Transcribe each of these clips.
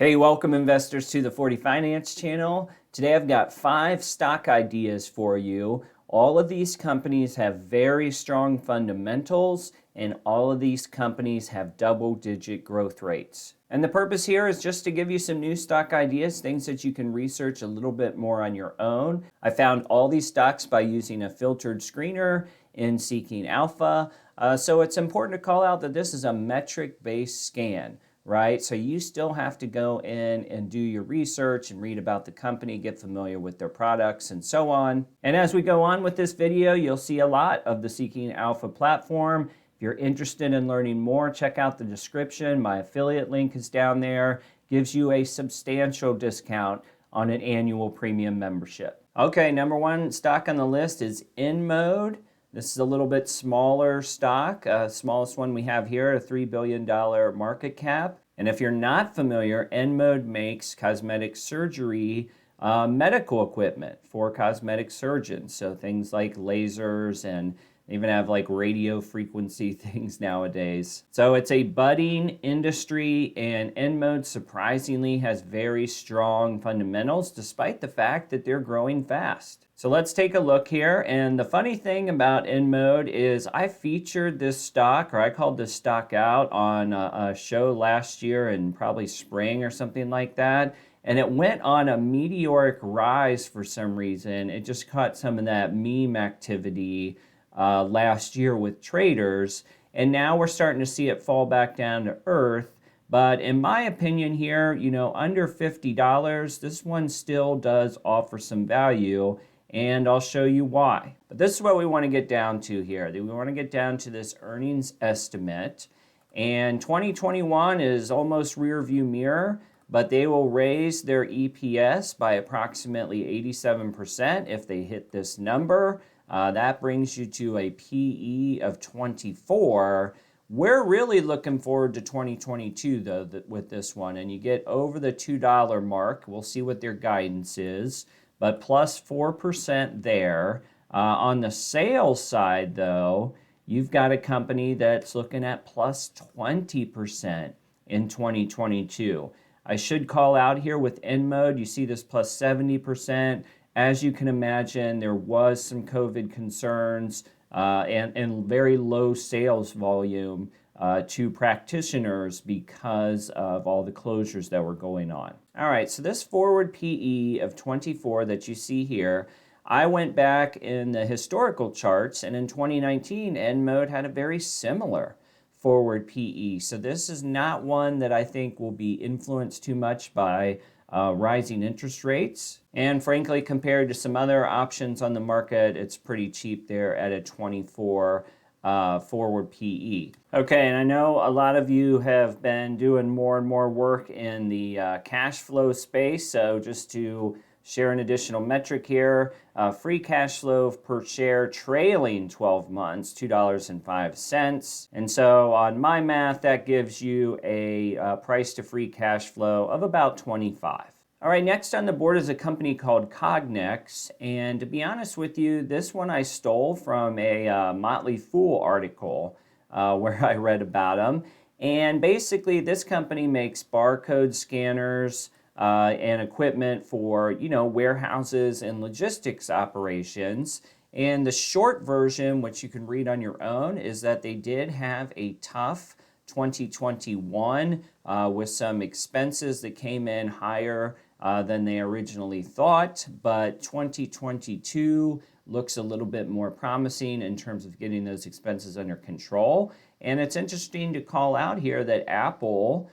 Hey, welcome investors to the 40 Finance channel. Today I've got 5 stock ideas for you. All of these companies have very strong fundamentals and all of these companies have double-digit growth rates. And the purpose here is just to give you some new stock ideas, things that you can research a little bit more on your own. I found all these stocks by using a filtered screener in SeekingAlpha. So it's important to call out that this is a metric-based scan. Right? So you still have to go in and do your research and read about the company, get familiar with their products and so on. And as we go on with this video, you'll see a lot of the SeekingAlpha platform. If you're interested in learning more, check out the description. My affiliate link is down there. Gives you a substantial discount on an annual premium membership. Okay, number 1 stock on the list is InMode. This is a little bit smaller stock, smallest one we have here, a $3 billion market cap. And if you're not familiar, InMode makes cosmetic surgery medical equipment for cosmetic surgeons. So things like lasers, and they even have like radio frequency things nowadays. So it's a budding industry, and InMode surprisingly has very strong fundamentals despite the fact that they're growing fast. So let's take a look here. And the funny thing about InMode is I featured this stock, or I called this stock out on a show last year in probably spring or something like that. And it went on a meteoric rise for some reason. It just caught some of that meme activity last year with traders. And now we're starting to see it fall back down to earth. But in my opinion here, under $50, this one still does offer some value. And I'll show you why. But this is what we want to get down to here. We want to get down to this earnings estimate. And 2021 is almost rear view mirror, but they will raise their EPS by approximately 87% if they hit this number. That brings you to a PE of 24. We're really looking forward to 2022 though with this one, and you get over the $2 mark. We'll see what their guidance is. But plus 4% there. On the sales side, though, you've got a company that's looking at plus 20% in 2022. I should call out here with InMode, you see this plus 70%. As you can imagine, there was some COVID concerns and very low sales volume to practitioners because of all the closures that were going on. All right, so this forward PE of 24 that you see here, I went back in the historical charts, and in 2019, InMode had a very similar forward PE. So this is not one that I think will be influenced too much by rising interest rates. And frankly, compared to some other options on the market, it's pretty cheap there at a 24 forward PE. Okay, and I know a lot of you have been doing more and more work in the cash flow space. So just to share an additional metric here, free cash flow per share trailing 12 months, $2.05. And so on my math, that gives you a price to free cash flow of about 25. All right, next on the board is a company called Cognex, and to be honest with you, this one I stole from a Motley Fool article where I read about them. And basically, this company makes barcode scanners and equipment for, warehouses and logistics operations. And the short version, which you can read on your own, is that they did have a tough 2021 with some expenses that came in higher than they originally thought, but 2022 looks a little bit more promising in terms of getting those expenses under control. And it's interesting to call out here that Apple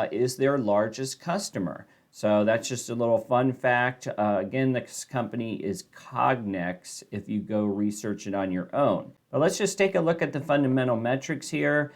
is their largest customer. So that's just a little fun fact. Again, this company is Cognex if you go research it on your own. But let's just take a look at the fundamental metrics here.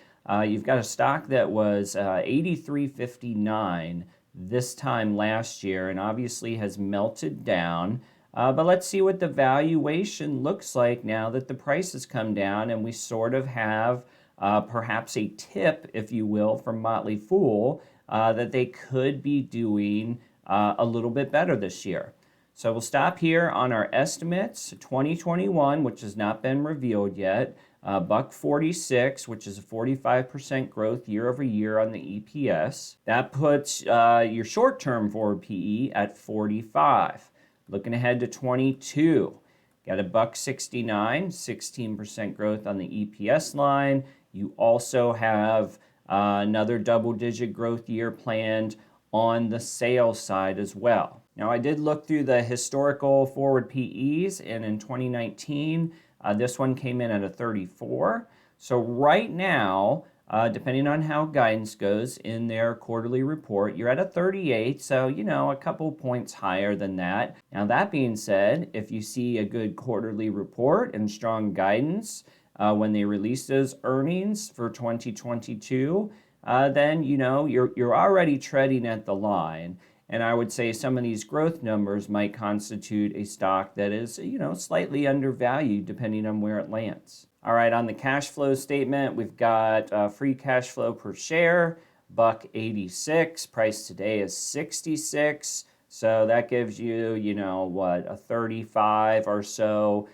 You've got a stock that was $83.59 this time last year and obviously has melted down. But let's see what the valuation looks like now that the price has come down and we sort of have perhaps a tip, if you will, from Motley Fool that they could be doing a little bit better this year. So we'll stop here on our estimates. 2021, which has not been revealed yet, $1.46, which is a 45% growth year over year on the EPS. That puts your short-term forward PE at 45. Looking ahead to 22, got a $1.69, 16% growth on the EPS line. You also have another double-digit growth year planned on the sales side as well. Now, I did look through the historical forward PEs, and in 2019, this one came in at a 34. So right now, depending on how guidance goes in their quarterly report, you're at a 38, so, a couple points higher than that. Now, that being said, if you see a good quarterly report and strong guidance when they release those earnings for 2022, then, you're already treading at the line. And I would say some of these growth numbers might constitute a stock that is, slightly undervalued depending on where it lands. All right, on the cash flow statement, we've got free cash flow per share, $1.86. Price today is 66. So that gives you, a 35 or so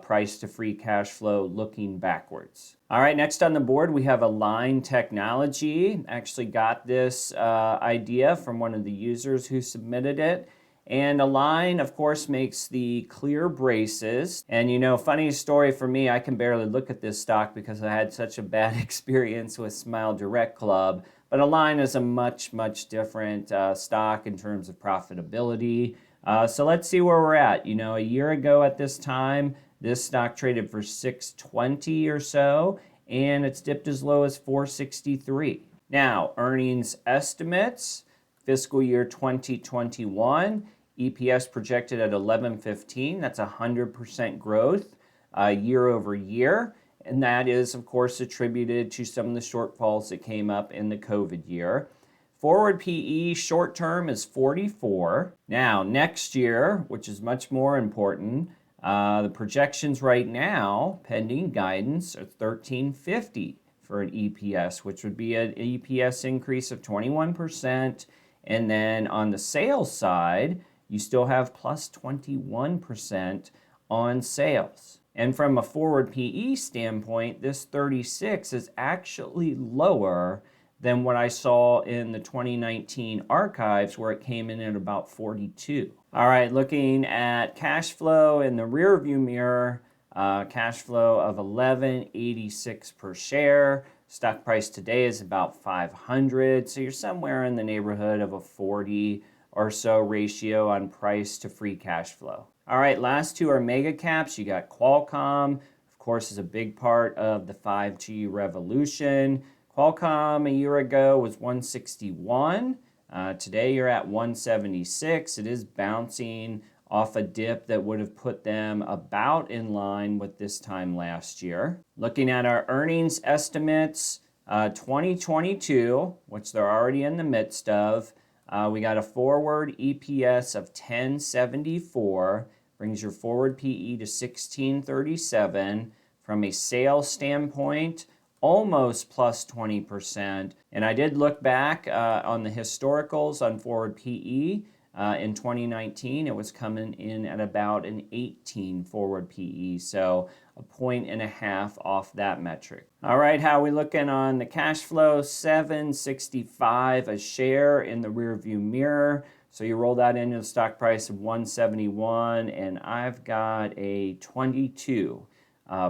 price to free cash flow looking backwards. All right, next on the board, we have Align Technology. Actually got this idea from one of the users who submitted it. And Align, of course, makes the clear braces. And, funny story for me, I can barely look at this stock because I had such a bad experience with Smile Direct Club. But Align is a much, much different stock in terms of profitability. So let's see where we're at. A year ago at this time, this stock traded for $620 or so, and it's dipped as low as $463. Now, earnings estimates, fiscal year 2021, EPS projected at $11.15. That's 100% growth year over year. And that is, of course, attributed to some of the shortfalls that came up in the COVID year. Forward PE short term is 44. Now, next year, which is much more important, the projections right now, pending guidance, are $13.50 for an EPS, which would be an EPS increase of 21%. And then on the sales side, you still have plus 21% on sales. And from a forward PE standpoint, this 36 is actually lower than what I saw in the 2019 archives, where it came in at about 42. All right, looking at cash flow in the rear view mirror, cash flow of $11.86 per share. Stock price today is about 500, so you're somewhere in the neighborhood of a 40 or so ratio on price to free cash flow. All right, last two are mega caps. You got Qualcomm, of course, is a big part of the 5G revolution. Qualcomm a year ago was 161. Today you're at 176. It is bouncing off a dip that would have put them about in line with this time last year. Looking at our earnings estimates, 2022, which they're already in the midst of, we got a forward EPS of 1074, brings your forward PE to 1637. From a sales standpoint, almost plus 20%. And I did look back on the historicals on forward PE. In 2019, it was coming in at about an 18 forward PE, so a 1.5 off that metric. All right, how are we looking on the cash flow? $7.65 a share in the rear view mirror. So you roll that into the stock price of 171, and I've got a 22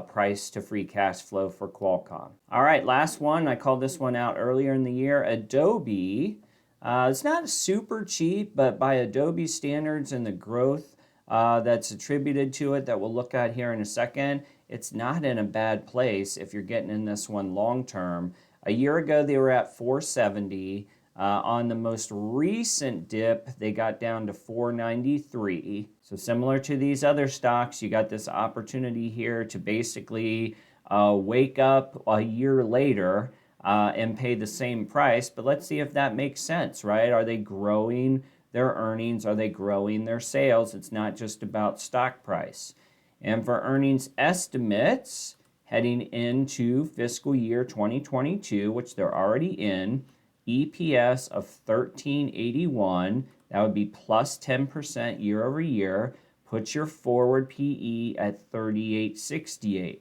price to free cash flow for Qualcomm. All right, last one. I called this one out earlier in the year. Adobe. It's not super cheap, but by Adobe standards and the growth that's attributed to it that we'll look at here in a second, it's not in a bad place if you're getting in this one long term. A year ago, they were at 470. On the most recent dip, they got down to 493. So similar to these other stocks, you got this opportunity here to basically wake up a year later and pay the same price. But let's see if that makes sense, right? Are they growing their earnings? Are they growing their sales? It's not just about stock price. And for earnings estimates heading into fiscal year 2022, which they're already in, EPS of $13.81, that would be plus 10% year over year, puts your forward PE at $38.68.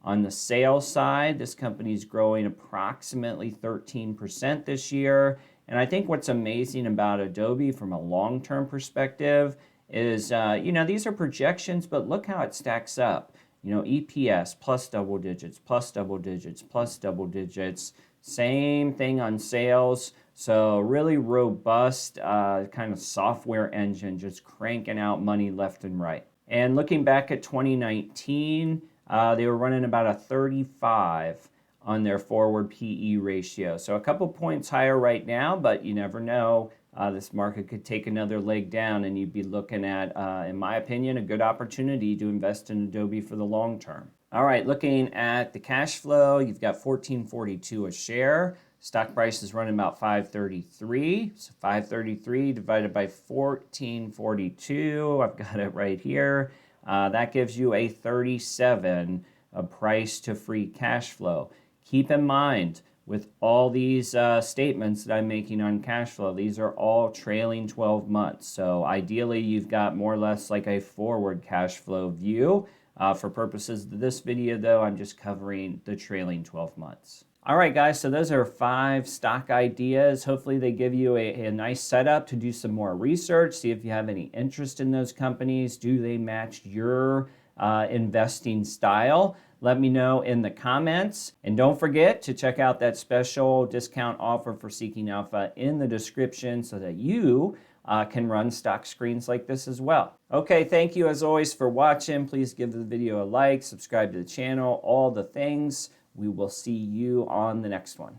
On the sales side, this company is growing approximately 13% this year. And I think what's amazing about Adobe from a long-term perspective is, these are projections, but look how it stacks up. EPS plus double digits, plus double digits, plus double digits. Same thing on sales. So really robust kind of software engine, just cranking out money left and right. And looking back at 2019, they were running about a 35 on their forward PE ratio. So a couple points higher right now, but you never know. This market could take another leg down and you'd be looking at, in my opinion, a good opportunity to invest in Adobe for the long term. All right, looking at the cash flow, you've got $14.42 a share. Stock price is running about $5.33. So $5.33 divided by $14.42, I've got it right here. That gives you a 37 price to free cash flow. Keep in mind, with all these statements that I'm making on cash flow, these are all trailing 12 months. So ideally, you've got more or less like a forward cash flow view. For purposes of this video, though, I'm just covering the trailing 12 months. All right, guys, so those are 5 stock ideas. Hopefully they give you a nice setup to do some more research, see if you have any interest in those companies. Do they match your investing style? Let me know in the comments. And don't forget to check out that special discount offer for Seeking Alpha in the description so that you can run stock screens like this as well. Okay, thank you as always for watching. Please give the video a like, subscribe to the channel, all the things. We will see you on the next one.